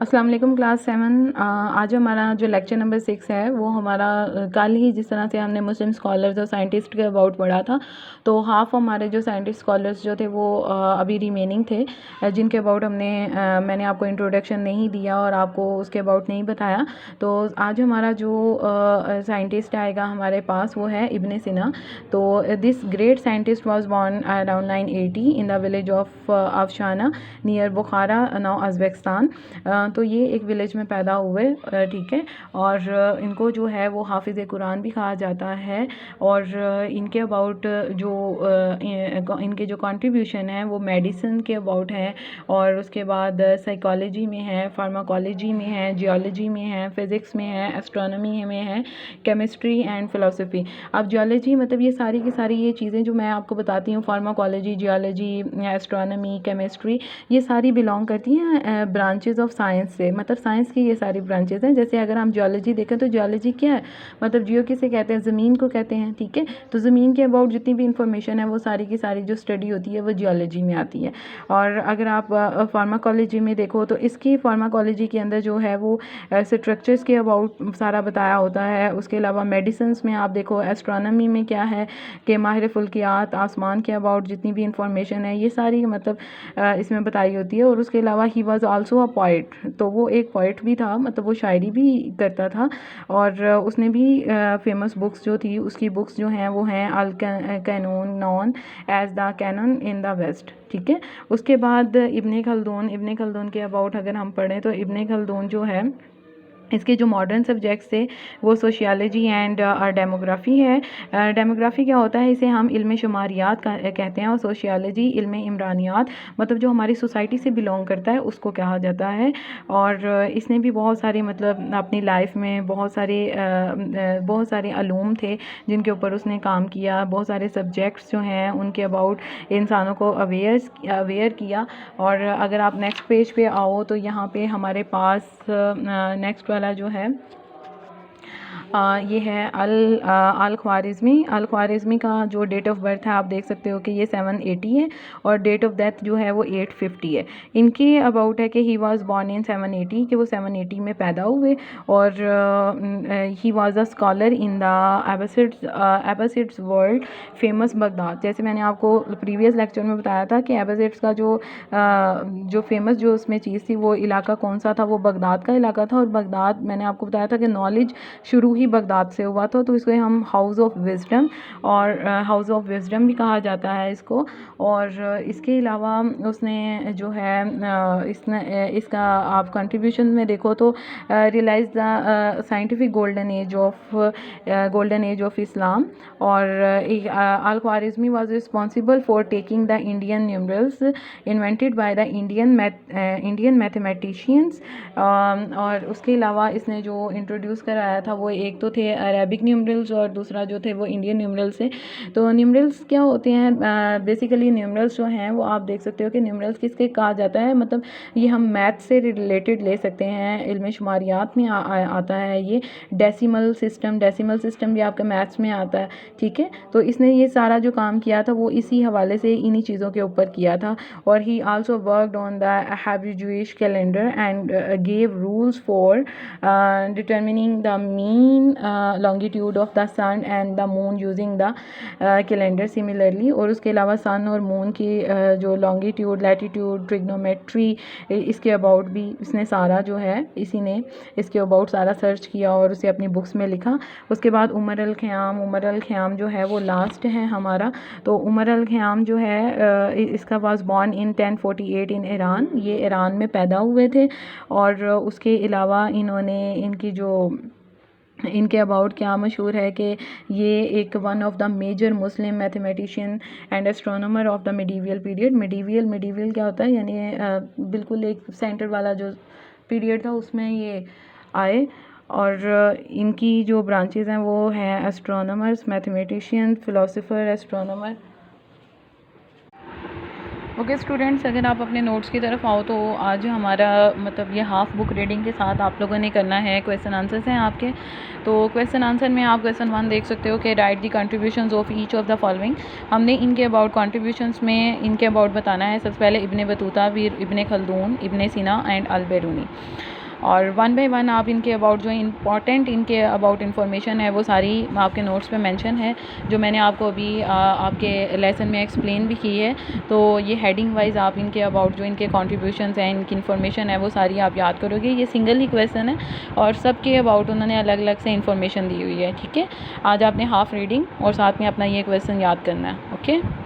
अस्सलाम वालेकुम क्लास 7। आज हमारा जो लेक्चर नंबर 6 है वो हमारा कल ही जिस तरह से हमने मुस्लिम स्कॉलर्स और साइंटिस्ट के अबाउट पढ़ा था, तो हाफ़ हमारे जो साइंटिस्ट स्कॉलर्स जो थे वो अभी रिमेनिंग थे, जिनके अबाउट मैंने आपको इंट्रोडक्शन नहीं दिया और आपको उसके अबाउट नहीं बताया। तो आज हमारा जो साइंटिस्ट आएगा हमारे पास वो है इब्ने सिना। तो this great scientist was born around 980 in the village of Afshana near Bukhara, now Uzbekistan. तो ये एक विलेज में पैदा हुए, ठीक है। और इनको जो है वो हाफिज़ कुरान भी कहा जाता है। और इनके अबाउट जो इनके जो कंट्रीब्यूशन है वो मेडिसिन के अबाउट है, और उसके बाद साइकोलॉजी में है, फार्माकोलॉजी में है, जियोलॉजी में है, फिज़िक्स में है, एस्ट्रोनॉमी में है, केमिस्ट्री एंड फ़िलासफ़ी। अब जियोलॉजी मतलब ये सारी की सारी ये चीज़ें जो मैं आपको बताती हूँ, फार्माकोलॉजी, जियोलॉजी, एस्ट्रोनॉमी, केमिस्ट्री, ये सारी बिलोंग करती हैं ब्रांचेज़ ऑफ साइंस से। मतलब साइंस की ये सारी ब्रांचेज़ हैं। जैसे अगर हम जियोलॉजी देखें तो जियोलॉजी क्या है, मतलब जियो किसे कहते हैं, ज़मीन को कहते हैं, ठीक है। तो ज़मीन के अबाउट जितनी भी इंफॉर्मेशन है वो सारी की सारी जो स्टडी होती है वो जियोलॉजी में आती है। और अगर आप फार्माकोलॉजी में देखो तो इसकी फार्माकोलॉजी के अंदर जो है वो स्ट्रक्चर्स के अबाउट सारा बताया होता है। उसके अलावा मेडिसिन्स में आप देखो, एस्ट्रोनॉमी में क्या है कि माहिर फल्कियात, आसमान के अबाउट जितनी भी इंफॉर्मेशन है ये सारी मतलब इसमें बताई होती है। और उसके अलावा he was also a poet, तो वो एक पोइट भी था, मतलब वो शायरी भी करता था। और उसने भी फेमस बुक्स जो थी, उसकी बुक्स जो हैं वो हैं al Qanun known as the canon in the west, ठीक है। उसके बाद इब्ने खल्दून के अबाउट अगर हम पढ़ें तो इब्ने खल्दून जो है इसके जो मॉडर्न सब्जेक्ट्स थे वो सोशियोलॉजी एंड डेमोग्राफ़ी है। डेमोग्राफ़ी क्या होता है, इसे हम इल्म शुमारियात कहते हैं, और सोशियोलॉजी इल्म इमरानियात, मतलब जो हमारी सोसाइटी से बिलोंग करता है उसको कहा जाता है। और इसने भी बहुत सारे मतलब अपनी लाइफ में बहुत सारे अलूम थे जिनके ऊपर उसने काम किया। बहुत सारे सब्जेक्ट्स जो हैं उनके अबाउट इंसानों को अवेयर किया। और अगर आप नेक्स्ट पेज पे आओ तो यहाँ पे हमारे पास नेक्स्ट वाला जो है ये है अल ख्वारिज़मी का जो डेट ऑफ बर्थ है आप देख सकते हो कि ये 780 है, और डेट ऑफ डेथ जो है वो 850 है। इनके अबाउट है कि ही वाज बोर्न इन 780, कि वो 780 में पैदा हुए। और he was a scholar in the Abbasids world famous Baghdad. जैसे मैंने आपको प्रीवियस लेक्चर में बताया था कि एबासिड्स का जो फेमस जो उसमें चीज़ थी वो इलाका कौन सा था, वो बगदाद का इलाका था। और बगदाद मैंने आपको बताया था कि नॉलेज शुरू ही बगदाद से हुआ था, तो इसको हम हाउस ऑफ विजडम और हाउस ऑफ विजडम भी कहा जाता है इसको। और इसके अलावा उसने जो है इसका आप कंट्रीब्यूशन में देखो तो realize the scientific golden age of Islam. और al Khwarizmi was responsible for taking the Indian numerals invented by the Indian mathematicians. और उसके अलावा इसने जो इंट्रोड्यूस कराया था वो एक तो थे अरेबिक न्यूमरल्स और दूसरा जो थे वो इंडियन न्यूमरल्स है। तो न्यूमरल्स क्या होते हैं, बेसिकली न्यूमरल्स जो हैं वो आप देख सकते हो कि न्यूमरल्स किसके कहा जाता है, मतलब ये हम मैथ से रिलेटेड ले सकते हैं, इल्म शुमारियात में आता है। ये डेसिमल सिस्टम भी आपके मैथ्स में आता है, ठीक है। तो इसने ये सारा जो काम किया था वो इसी हवाले से इन्हीं चीज़ों के ऊपर किया था। और ही also worked on the Hebrew Jewish calendar and gave rules for determining the mean longitude of the sun and the moon using the calendar similarly। और उसके अलावा सन और मून की जो लॉन्गिट्यूड, लैटिट्यूड, ट्रिग्नोमेट्री, इसके अबाउट भी इसने सारा जो है इसी ने इसके अबाउट सारा सर्च किया और उसे अपनी बुक्स में लिखा। उसके बाद उमर अल ख़याम जो है वो लास्ट है हमारा। तो उमर अल ख़याम जो है इसका was born in 1048 in Iran, ये ईरान में पैदा हुए थे। और उसके अलावा इनके अबाउट क्या मशहूर है कि ये एक one of the major Muslim mathematician and astronomer of the medieval period. Medieval क्या होता है, यानी बिल्कुल एक सेंटर वाला जो पीरियड था उसमें ये आए। और इनकी जो ब्रांचेज़ हैं वो हैं astronomers, mathematician, philosopher, astronomer. Okay students, अगर आप अपने नोट्स की तरफ आओ तो आज हमारा मतलब ये हाफ़ बुक रीडिंग के साथ आप लोगों ने करना है, क्वेश्चन आंसर्स हैं आपके। तो क्वेश्चन आंसर में आप क्वेश्चन 1 देख सकते हो कि right the contributions of each of the following. हमने इनके अबाउट कंट्रीब्यूशंस में इनके अबाउट बताना है। सबसे पहले इब्ने बतूता, फिर इब्ने खल्दून, इब्ने सिना एंड अल बेरूनी। और वन बाय वन आप इनके अबाउट जो इम्पॉर्टेंट इनके अबाउट इन्फॉर्मेशन है वो सारी आपके नोट्स पे मेंशन है, जो मैंने आपको अभी आपके लेसन में एक्सप्लेन भी की है। तो ये हेडिंग वाइज आप इनके अबाउट जो इनके कॉन्ट्रीब्यूशंस हैं, इनकी इन्फॉर्मेशन है वो सारी आप याद करोगे। ये सिंगल ही क्वेश्चन है और सबके अबाउट उन्होंने अलग अलग से इन्फॉर्मेशन दी हुई है। ठीक है, आज आपने हाफ रीडिंग और साथ में अपना ये क्वेश्चन याद करना है। ओके।